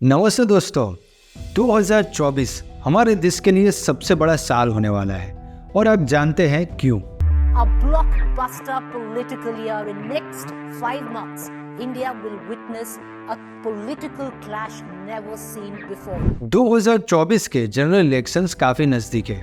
नमस्ते दोस्तों, 2024 हमारे देश के लिए सबसे बड़ा साल होने वाला है और आप जानते हैं क्यों। A blockbuster political year in next 5 months, India will witness a political clash never seen before. 2024 के जनरल इलेक्शंस काफी नजदीक है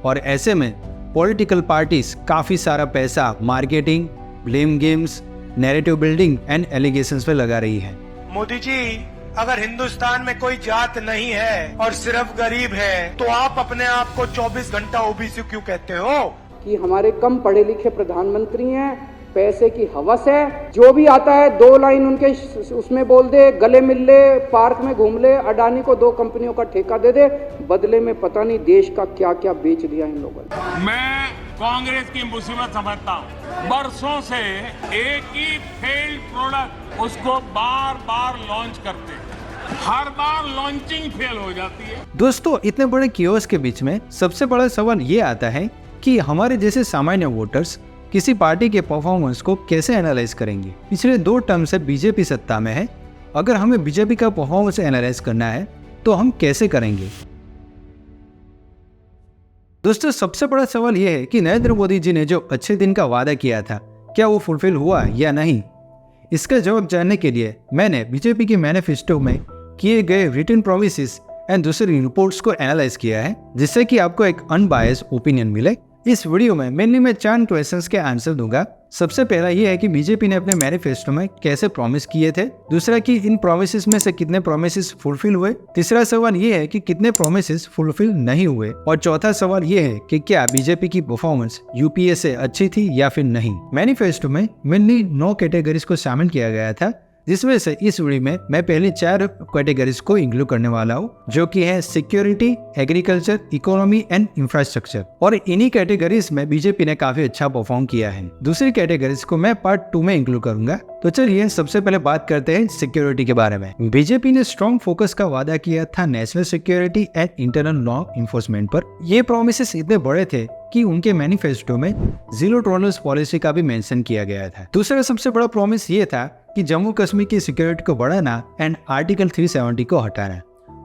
और ऐसे में पॉलिटिकल पार्टीज काफी सारा पैसा marketing, blame games, narrative building and allegations पे लगा रही है। मोदी जी, अगर हिंदुस्तान में कोई जात नहीं है और सिर्फ गरीब है तो आप अपने आप को 24 घंटा ओबीसी क्यों कहते हो? कि हमारे कम पढ़े लिखे प्रधानमंत्री हैं, पैसे की हवस है, जो भी आता है 2 लाइन उनके उसमें बोल दे, गले मिल ले, पार्क में घूम ले, अडानी को 2 कंपनियों का ठेका दे दे, बदले में पता नहीं देश का क्या क्या बेच दिया इन लोगों ने। मैं कांग्रेस की मुसीबत समझता हूँ। बरसों से एक ही फेल्ड प्रोडक्ट उसको बार बार लॉन्च करते हैं, हर बार लॉन्चिंग फेल हो जाती है। दोस्तों, इतने बड़े कियोस्क के बीच में सबसे बड़ा सवाल ये आता है कि हमारे जैसे सामान्य वोटर्स किसी पार्टी के परफॉर्मेंस को कैसे एनालाइज करेंगे। पिछले 2 टर्म से बीजेपी सत्ता में है, अगर हमें बीजेपी का परफॉर्मेंस एनालाइज करना है तो हम कैसे करेंगे। दोस्तों, सबसे बड़ा सवाल यह है कि नरेंद्र मोदी जी ने जो अच्छे दिन का वादा किया था, क्या वो फुलफिल हुआ या नहीं। इसका जवाब जानने के लिए मैंने बीजेपी के मैनिफेस्टो में किए गए रिटन प्रोमिसेस एंड दूसरी रिपोर्ट्स को एनालाइज किया है, जिससे कि आपको एक अनबायस्ड ओपिनियन मिले। इस वीडियो में मेनली मैं 4 क्वेश्चंस के आंसर दूंगा। सबसे पहला ये है कि बीजेपी ने अपने मैनिफेस्टो में कैसे प्रॉमिस किए थे। दूसरा कि इन प्रोमिसेस में से कितने प्रोमिसेस फुलफिल हुए। तीसरा सवाल ये है कि कितने प्रोमिसेस फुलफिल नहीं हुए। और चौथा सवाल ये है कि क्या बीजेपी की परफॉर्मेंस यूपीए से अच्छी थी या फिर नहीं। मैनिफेस्टो में मेनली 9 कैटेगरीज को शामिल किया गया था, जिसमें से इस वीडियो में मैं पहले 4 कैटेगरीज को इंक्लूड करने वाला हूँ, जो कि है security, agriculture, economy and infrastructure. और इन्हीं कैटेगरीज में बीजेपी ने काफी अच्छा परफॉर्म किया है। दूसरी कैटेगरीज को मैं पार्ट 2 में इंक्लूड करूंगा। तो चलिए सबसे पहले बात करते हैं सिक्योरिटी के बारे में। बीजेपी ने स्ट्रॉन्ग फोकस का वादा किया था national security and internal law enforcement पर। ये प्रोमिसेस इतने बड़े थे कि उनके मैनिफेस्टो में जीरो टॉलरेंस पॉलिसी का भी मेंशन किया गया था। दूसरा सबसे बड़ा प्रॉमिस ये था कि जम्मू कश्मीर की सिक्योरिटी को बढ़ाना एंड आर्टिकल 370 को हटाना।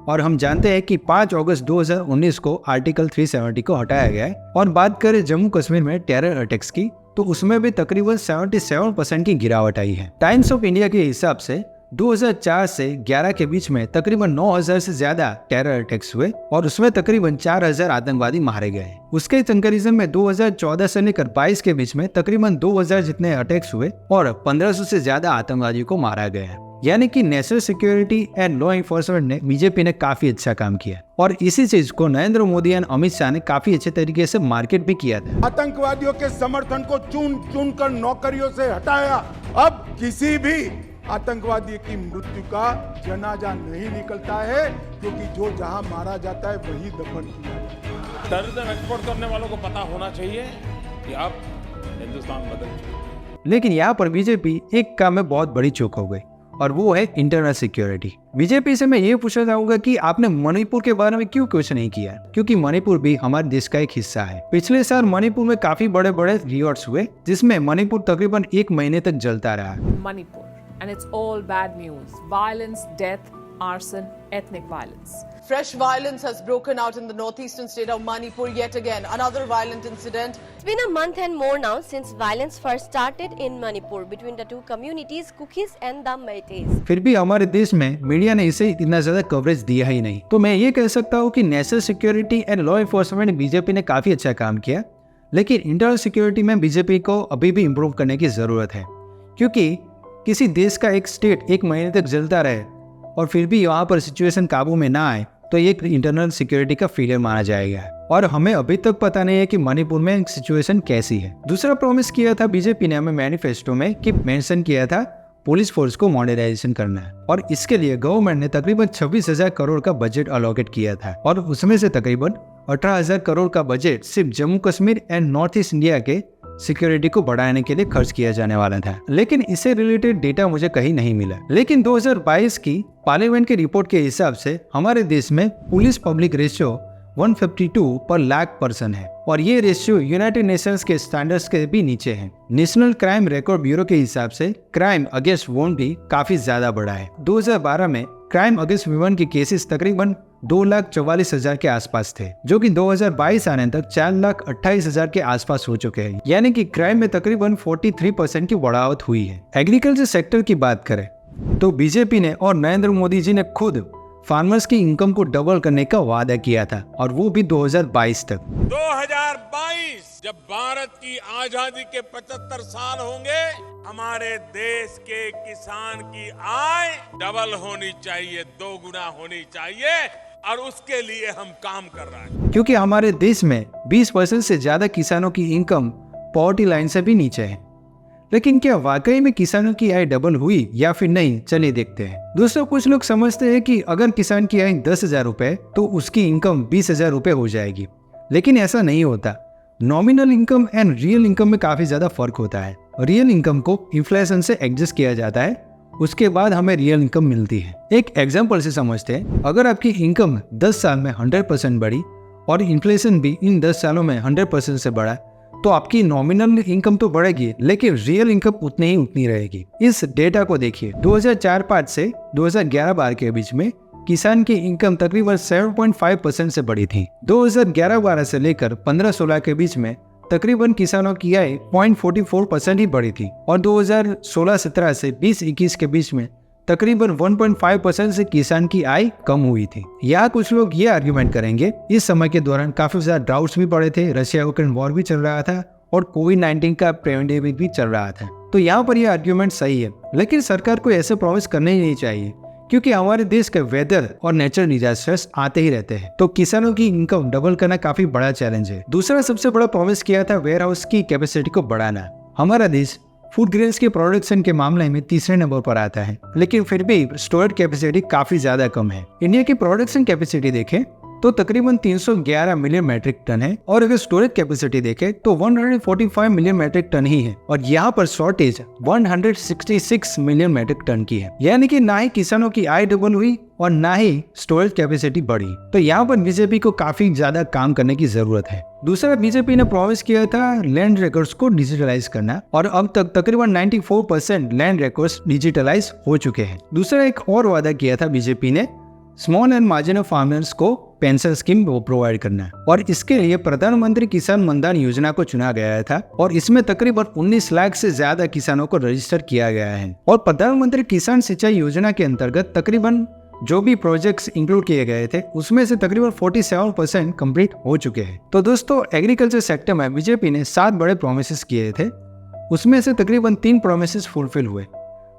और हम जानते हैं कि 5 अगस्त 2019 को आर्टिकल 370 को हटाया गया है। और बात करें जम्मू कश्मीर में टेरर अटैक्स की, तो उसमें भी तकरीबन 77% की गिरावट आई है। टाइम्स ऑफ इंडिया के हिसाब से 2004 से 11 के बीच में तकरीबन 9000 से ज्यादा टेरर अटैक्स हुए और उसमें तकरीबन 4000 आतंकवादी मारे गए। उसके कंपैरिजन में 2014 से लेकर 22 के बीच में तकरीबन 2000 जितने अटैक्स हुए और 1500 से ज्यादा आतंकवादियों को मारा गया। यानी कि national security and law enforcement ने बीजेपी ने काफी अच्छा काम किया और इसी चीज को नरेंद्र मोदी एंड अमित शाह ने काफी अच्छे तरीके से मार्केट भी किया था। आतंकवादियों के समर्थन को चुन चुन कर नौकरियों से हटाया। अब किसी भी आतंकवादी की मृत्यु का जनाजा नहीं निकलता है, क्योंकि जो जहां मारा जाता है वही दफन किया जाता है। टेररिज्म एक्सपोर्ट करने वालों को पता होना चाहिए कि अब हिंदुस्तान बदल चुका है। लेकिन यहाँ पर बीजेपी एक काम में बहुत बड़ी चूक हो गई और वो है इंटरनल सिक्योरिटी। बीजेपी से मैं ये पूछना चाहूंगा कि आपने मणिपुर के बारे में क्यों क्वेश्चन नहीं किया, क्योंकि मणिपुर भी हमारे देश का एक हिस्सा है। पिछले साल मणिपुर में काफी बड़े बड़े रिवॉर्ड्स हुए, जिसमें मणिपुर तकरीबन 1 महीने तक जलता रहा। Manipur, and it's all bad news. Violence, death, arson, ethnic violence. Fresh violence has broken out in the northeastern state of Manipur yet again. Another violent incident. It's been a month and more now since violence first started in Manipur between the two communities, Kukis and the Meiteis. फिर भी हमारे देश में media ने इसे इतना ज्यादा coverage दिया ही नहीं। तो मैं ये कह सकता हूँ कि national security and law enforcement BJP ने काफी अच्छा काम किया, लेकिन इंटरनल सिक्योरिटी में बीजेपी को अभी भी इम्प्रूव करने की जरूरत है। क्योंकि किसी देश का एक स्टेट 1 महीने तक जलता रहे और फिर भी वहाँ पर सिचुएशन काबू में ना आए, तो ये इंटरनल सिक्योरिटी का फेलियर माना जाएगा। और हमें अभी तक पता नहीं है कि मणिपुर में सिचुएशन कैसी है। दूसरा प्रॉमिस किया था बीजेपी ने हमें मैनिफेस्टो में कि मेंशन किया था पुलिस फोर्स को मॉडर्नाइजेशन करना है, और इसके लिए गवर्नमेंट ने तकरीबन 26,000 करोड़ का बजट अलोकेट किया था और उसमें से तकरीबन 18,000 करोड़ का बजट सिर्फ Jammu Kashmir and north east India के सिक्योरिटी को बढ़ाने के लिए खर्च किया जाने वाला था। लेकिन इससे रिलेटेड डेटा मुझे कहीं नहीं मिला। लेकिन 2022 की पार्लियामेंट की रिपोर्ट के हिसाब से हमारे देश में पुलिस पब्लिक रेशियो 152 पर लाख पर्सन है और ये रेशियो यूनाइटेड नेशंस के स्टैंडर्ड्स के भी नीचे है। नेशनल क्राइम रिकॉर्ड ब्यूरो के हिसाब से क्राइम अगेंस्ट वुमेन भी काफी ज्यादा बढ़ा है। 2012 में क्राइम अगेंस्ट वुमेन के केसेस तकरीबन 2,44,000 के आसपास थे, जो कि 2022 आने तक 4,28,000 के आसपास हो चुके हैं। यानी कि क्राइम में तकरीबन 43% की बढ़ावट हुई है। एग्रीकल्चर सेक्टर की बात करें तो बीजेपी ने और नरेंद्र मोदी जी ने खुद फार्मर्स की इनकम को डबल करने का वादा किया था, और वो भी 2022 तक। 2022 जब भारत की आजादी के 75 साल होंगे, हमारे देश के किसान की आय डबल होनी चाहिए, 2 गुना होनी चाहिए, और उसके लिए हम काम कर रहे हैं। क्योंकि हमारे देश में 20% से ज्यादा किसानों की इनकम पॉवर्टी लाइन से भी नीचे है। लेकिन क्या वाकई में किसानों की आय डबल हुई या फिर नहीं, चलिए देखते हैं। दोस्तों, कुछ लोग समझते हैं कि अगर किसान की आय 10,000 रुपए तो उसकी इनकम 20,000 रुपए हो जाएगी, लेकिन ऐसा नहीं होता। Nominal income and real income में काफी ज्यादा फर्क होता है। रियल इनकम को इन्फ्लेशन से एडजस्ट किया जाता है, उसके बाद हमें रियल इनकम मिलती है। एक एग्जाम्पल से समझते हैं। अगर आपकी इनकम 10 साल में 100% बढ़ी और इन्फ्लेशन भी इन 10 सालों में 100% से बढ़ा, तो आपकी नॉमिनल इनकम तो बढ़ेगी, लेकिन रियल इनकम उतनी रहेगी। इस डेटा को देखिए, 2004-05 से 2011-12 के बीच में किसान की इनकम तकरीबन 7.5% से बढ़ी थी। 2011-12 से लेकर 15-16 के बीच में तकरीबन किसानों की आय 0.44% ही बढ़ी थी, और 2016-17 से 20-21 के बीच में तकरीबन 1.5% से किसान की आय कम हुई थी। यहाँ कुछ लोग ये आर्ग्यूमेंट करेंगे, इस समय के दौरान काफी ज्यादा ड्राउट्स भी पड़े थे, रशिया यूक्रेन वॉर भी चल रहा था, और कोविड-19 का पेंडेमिक भी चल रहा था। तो यहाँ पर यह आर्ग्यूमेंट सही है, लेकिन सरकार को ऐसे प्रॉमिस करने ही नहीं चाहिए, क्योंकि हमारे देश के वेदर और नेचुरल डिजास्टर्स आते ही रहते हैं। तो किसानों की इनकम डबल करना काफी बड़ा चैलेंज है। दूसरा सबसे बड़ा प्रॉमिस किया था वेयर हाउस की कैपेसिटी को बढ़ाना। हमारा देश फूड ग्रेन्स के प्रोडक्शन के मामले में तीसरे नंबर पर आता है, लेकिन फिर भी स्टोरेज कैपेसिटी काफी ज्यादा कम है। इंडिया की प्रोडक्शन कैपेसिटी देखें तो तकरीबन 311 मिलियन मैट्रिक टन है, और अगर स्टोरेज कैपेसिटी देखें तो 145 मिलियन मैट्रिक टन ही है, और यहाँ पर शॉर्टेज 166 मिलियन मैट्रिक टन की है। यानी कि ना ही किसानों की आय डबल हुई और ना ही स्टोरेज कैपेसिटी बढ़ी। तो यहाँ पर बीजेपी को काफी ज्यादा काम करने की जरूरत है। दूसरा, बीजेपी ने प्रॉमिस किया था लैंड रिकॉर्ड्स को डिजिटलाइज करना, और अब तक तकरीबन 94% लैंड रिकॉर्ड्स डिजिटलाइज हो चुके हैं। दूसरा, एक और वादा किया था बीजेपी ने, स्मॉल एंड मार्जिनल फार्मर्स को पेंशन स्कीम वो प्रोवाइड करना, और इसके लिए प्रधानमंत्री किसान मानधन योजना को चुना गया था, और इसमें तकरीबन 19 लाख से ज्यादा किसानों को रजिस्टर किया गया है। और प्रधानमंत्री किसान सिंचाई योजना के अंतर्गत तकरीबन जो भी प्रोजेक्ट्स इंक्लूड किए गए थे उसमें से तकरीबन 47% कंप्लीट हो चुके हैं। तो दोस्तों, एग्रीकल्चर सेक्टर में बीजेपी ने 7 बड़े प्रोमिसेस किए थे, उसमें से तकरीबन 3 प्रोमिसेस फुलफिल हुए।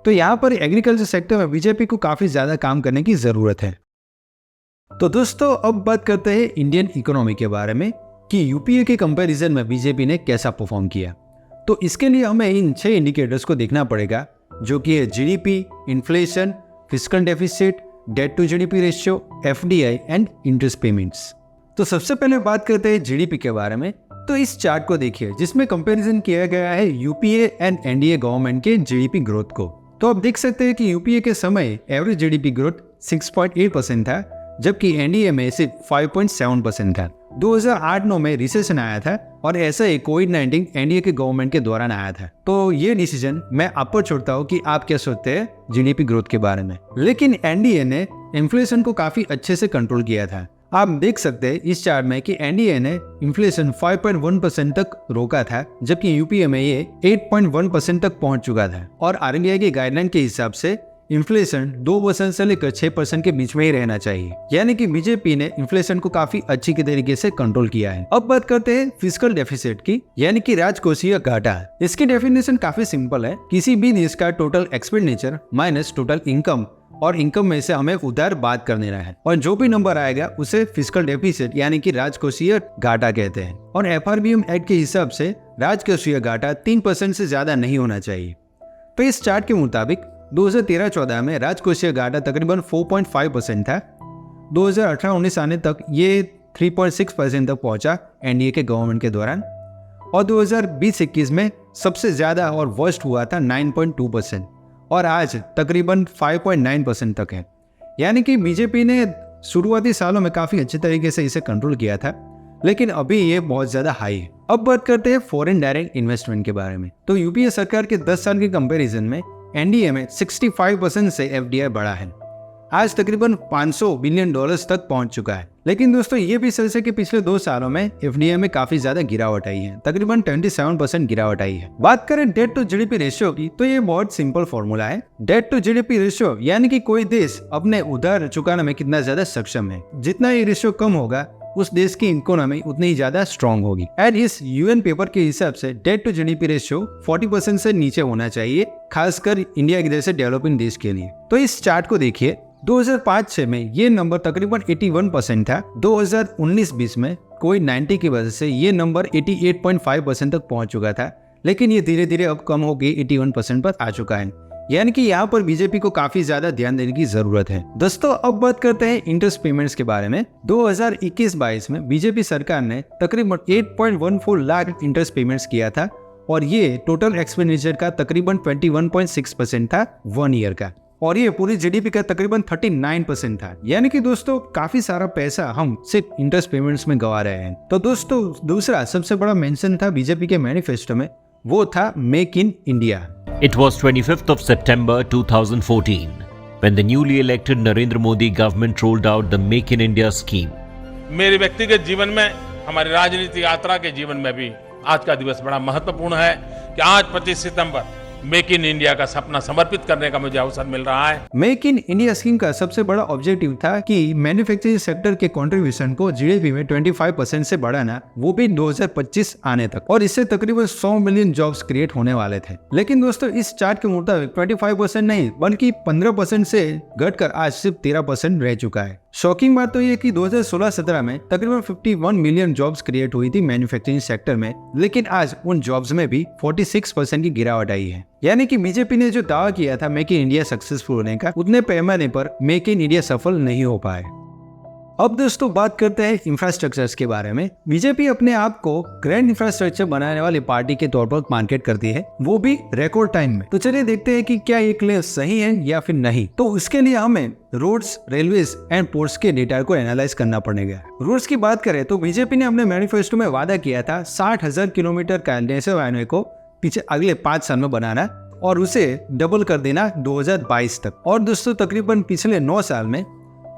तो यहाँ पर एग्रीकल्चर सेक्टर में बीजेपी को काफी ज्यादा काम करने की जरूरत है। तो दोस्तों, अब बात करते हैं इंडियन इकोनॉमी के बारे में कि यूपीए के कंपैरिजन में बीजेपी ने कैसा परफॉर्म किया। तो इसके लिए हमें इन 6 इंडिकेटर्स को देखना पड़ेगा, जो कि है GDP, inflation, fiscal deficit, debt to GDP ratio, FDI and interest payments. तो सबसे पहले बात करते हैं जीडीपी के बारे में। तो इस चार्ट को देखिए, जिसमें कंपैरिजन किया गया है यूपीए एंड एनडीए गवर्नमेंट के जीडीपी ग्रोथ को। तो आप देख सकते हैं कि यूपीए के समय एवरेज जीडीपी ग्रोथ 6.8% था, जबकि एनडीए में सिर्फ 5.7% था। 2008-9 में रिसेशन आया था, और ऐसा ही कोविड-19 एनडीए के गवर्नमेंट के दौरान आया था। तो ये डिसीजन मैं आप पर छोड़ता हूँ कि आप क्या सोचते हैं जीडीपी ग्रोथ के बारे में। लेकिन एनडीए ने इन्फ्लेशन को काफी अच्छे से कंट्रोल किया था। आप देख सकते हैं इस चार्ट में कि एनडीए ने इन्फ्लेशन 5.1% तक रोका था, जबकि यूपीए में ये 8.1% तक पहुंच चुका था। और आरबीआई की गाइडलाइन के हिसाब से इन्फ्लेशन 2% से लेकर 6% के बीच में ही रहना चाहिए। यानी कि बीजेपी ने इन्फ्लेशन को काफी अच्छी तरीके से कंट्रोल किया है। अब बात करते हैं फिस्कल डेफिसिट की, यानी कि राजकोषीय घाटा। इसकी डेफिनेशन काफी सिंपल है, किसी भी देश का total expenditure minus total income, और इनकम में से हमें उधार बात कर देना है, और जो भी नंबर आएगा उसे फिस्कल डेफिसिट यानी कि राजकोषीय घाटा कहते हैं। और एफआरबीएम एक्ट के हिसाब से राजकोषीय घाटा 3% से ज्यादा नहीं होना चाहिए। तो इस चार्ट के मुताबिक 2013-14 में राजकोषीय घाटा तकरीबन 4.5% था। 2018-19 आने तक ये 3.6% तक पहुंचा एनडीए के गवर्नमेंट के दौरान, और 2020-21 में सबसे ज्यादा और वर्स्ट हुआ था 9.2%, और आज तकरीबन 5.9% तक है। यानी कि बीजेपी ने शुरुआती सालों में काफी अच्छे तरीके से इसे कंट्रोल किया था, लेकिन अभी ये बहुत ज्यादा हाई है। अब बात करते हैं फॉरेन डायरेक्ट इन्वेस्टमेंट के बारे में। तो यूपीए सरकार के 10 साल के कंपैरिजन में एनडीए में 65% से एफडीआई बढ़ा है। आज तकरीबन 500 बिलियन डॉलर्स तक पहुंच चुका है। लेकिन दोस्तों ये भी सच है कि पिछले 2 सालों में एफडीआई में काफी ज्यादा गिरावट आई है, तकरीबन 27% गिरावट आई है। बात करें डेट टू जीडीपी रेशियो की, तो ये बहुत सिंपल फॉर्मूला है। डेट टू जीडीपी रेशियो यानी कि कोई देश अपने उधार चुकाने में कितना ज्यादा सक्षम है। जितना ये रेशियो कम होगा उस देश की इकोनॉमी उतनी ही ज्यादा स्ट्रांग होगी। एंड इस यूएन पेपर के हिसाब से डेट टू जीडीपी रेशियो 40% से नीचे होना चाहिए, खासकर इंडिया के जैसे डेवलपिंग देश के लिए। तो इस चार्ट को देखिए, 2005-06 में ये नंबर तकरीबन 81% था। 2019-20 में कोविड-19 की वजह से ये नंबर 88.5% तक पहुंच चुका था, लेकिन ये धीरे धीरे अब कम हो गई 81% पर आ चुका है। यानी कि यहाँ पर बीजेपी को काफी ज्यादा ध्यान देने की जरूरत है। दोस्तों अब बात करते हैं इंटरेस्ट पेमेंट्स के बारे में। 2021-22 में बीजेपी सरकार ने तकरीबन 8.14 लाख इंटरेस्ट पेमेंट्स किया था और ये टोटल एक्सपेंडिचर का तकरीबन 21.6% था 1 ईयर का, और ये पूरी जीडीपी का तकरीबन 39% था। यानी कि दोस्तों काफी सारा पैसा हम सिर्फ इंटरेस्ट पेमेंट्स में गवा रहे हैं। तो दोस्तों दूसरा सबसे बड़ा मेंशन था बीजेपी के मैनिफेस्टो में, वो था make in India. It was 25th of September 2014 when the newly elected Narendra Modi government rolled out the Make in India scheme. मेरे व्यक्तिगत जीवन में, हमारी राजनीतिक यात्रा के जीवन में भी आज का दिवस बड़ा महत्वपूर्ण है कि आज 25 सितंबर मेक इन इंडिया का सपना समर्पित करने का मुझे अवसर मिल रहा है। मेक इन इंडिया स्कीम का सबसे बड़ा ऑब्जेक्टिव था कि मैन्युफैक्चरिंग सेक्टर के कंट्रीब्यूशन को जीडीपी में 25% से बढ़ाना, वो भी 2025 आने तक, और इससे तकरीबन 100 मिलियन जॉब्स क्रिएट होने वाले थे। लेकिन दोस्तों इस चार्ट के मुताबिक 25% नहीं बल्कि 15% से घटकर आज सिर्फ 13% रह चुका है। शॉकिंग बात तो ये कि 2016-17 में तकरीबन 51 मिलियन जॉब्स क्रिएट हुई थी मैन्युफैक्चरिंग सेक्टर में, लेकिन आज उन जॉब्स में भी 46% की गिरावट आई है। यानी कि बीजेपी ने जो दावा किया था मेक इन इंडिया सक्सेसफुल होने का, उतने पैमाने पर मेक इन इंडिया सफल नहीं हो पाए। अब दोस्तों बात करते हैं इंफ्रास्ट्रक्चर्स के बारे में। बीजेपी अपने आप को ग्रैंड इंफ्रास्ट्रक्चर बनाने वाली पार्टी के तौर पर मार्केट करती है, वो भी रिकॉर्ड टाइम में। तो चलिए देखते हैं कि क्या ये क्लेम सही है या फिर नहीं। तो उसके लिए हमें रोड्स, रेलवेज एंड पोर्ट्स के डेटा को एनालाइज करना पड़ेगा। रोड्स की बात करें तो बीजेपी ने अपने मैनिफेस्टो में वादा किया था 60,000 किलोमीटर का नेशनल हाईवे को पीछे अगले 5 साल में बनाना और उसे डबल कर देना 2022 तक। और दोस्तों तकरीबन पिछले 9 साल में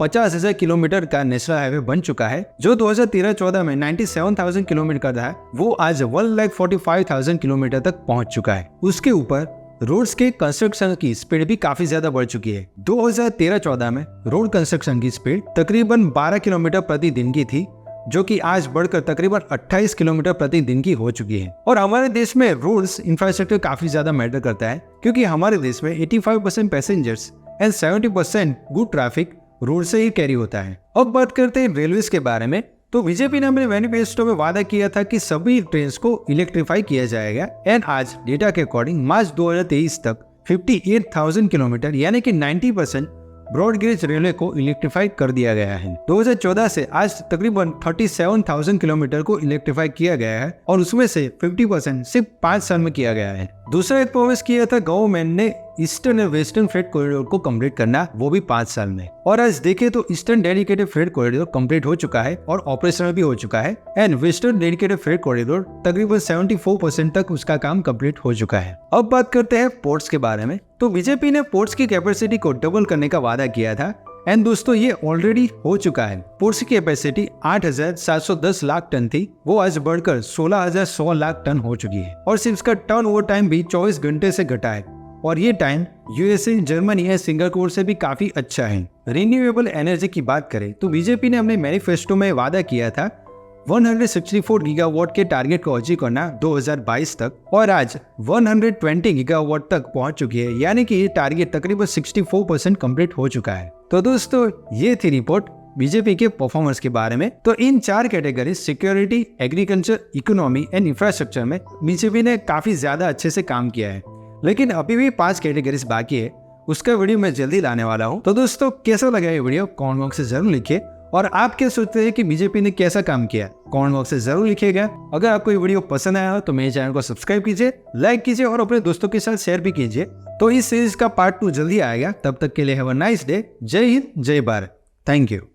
50,000 किलोमीटर का नेशनल हाईवे बन चुका है। जो 2013-14 में 97,000 किलोमीटर का था, वो आज 1,45,000 किलोमीटर तक पहुंच चुका है। उसके ऊपर रोड्स के कंस्ट्रक्शन की स्पीड भी काफी ज्यादा बढ़ चुकी है। 2013-14 में रोड कंस्ट्रक्शन की स्पीड तकरीबन 12 किलोमीटर प्रति दिन की थी, जो कि आज बढ़कर तकरीबन 28 किलोमीटर प्रति दिन की हो चुकी है। और हमारे देश में रोड्स इंफ्रास्ट्रक्चर काफी ज्यादा मैटर करता है, क्योंकि हमारे देश में 85% passengers and 70% good traffic road से ही कैरी होता है। अब बात करते हैं रेलवेज के बारे में। तो बीजेपी ने अपने मैनिफेस्टो में वादा किया था कि सभी ट्रेन को इलेक्ट्रीफाई किया जाएगा, एंड आज डेटा के अकॉर्डिंग मार्च 2023 तक 58,000 किलोमीटर यानी कि 90% ब्रॉड गेज रेलवे को इलेक्ट्रीफाई कर दिया गया है। 2014 से आज तकरीबन 37,000 किलोमीटर को इलेक्ट्रीफाई किया गया है, और उसमें से 50% सिर्फ 5 साल में किया गया है। दूसरा एक प्रोमिस किया था गवर्नमेंट ने ईस्टर्न और वेस्टर्न फ्रेट कॉरिडोर को कंप्लीट करना, वो भी 5 साल में। और आज देखें तो eastern dedicated freight corridor complete हो चुका है और ऑपरेशनल भी हो चुका है, and western dedicated freight corridor तकरीबन 74% तक उसका काम कंप्लीट हो चुका है। अब बात करते हैं पोर्ट्स के बारे में। तो बीजेपी ने पोर्ट्स की कैपेसिटी को डबल करने का वादा किया था, एंड दोस्तों ये ऑलरेडी हो चुका है। पोर्ट्स की कैपेसिटी 8,710 लाख टन थी, वो आज बढ़कर 16,100 लाख टन हो चुकी है। और सिर्फ इसका टर्न ओवर टाइम भी 24 घंटे से घटा है, और ये टाइम यूएसए, जर्मनी या सिंगापुर से भी काफी अच्छा है। रिन्यूएबल एनर्जी की बात करें तो बीजेपी ने अपने मैनिफेस्टो में वादा किया था 164 गीगावाट के टारगेट को अचीव करना 2022 तक, और आज 120 गीगावाट तक पहुंच चुकी है। यानी कि ये टारगेट तकरीबन 64% कंप्लीट हो चुका है। तो दोस्तों ये थी रिपोर्ट बीजेपी के परफॉर्मेंस के बारे में। तो इन 4 category security, agriculture, economy and infrastructure में बीजेपी ने काफी ज्यादा अच्छे से काम किया है, लेकिन अभी भी 5 कैटेगरीज बाकी है, उसका वीडियो मैं जल्दी लाने वाला हूँ। तो दोस्तों कैसा लगा ये वीडियो कमेंट बॉक्स से जरूर लिखिए, और आप क्या सोचते हैं कि बीजेपी ने कैसा काम किया कमेंट बॉक्स से जरूर लिखिएगा। अगर आपको ये वीडियो पसंद आया हो तो मेरे चैनल को सब्सक्राइब कीजिए, लाइक कीजिए और अपने दोस्तों के साथ शेयर भी कीजिए। तो इस सीरीज का पार्ट 2 जल्दी आएगा, तब तक के लिए हैव अ नाइस डे। जय हिंद, जय भारत, थैंक यू।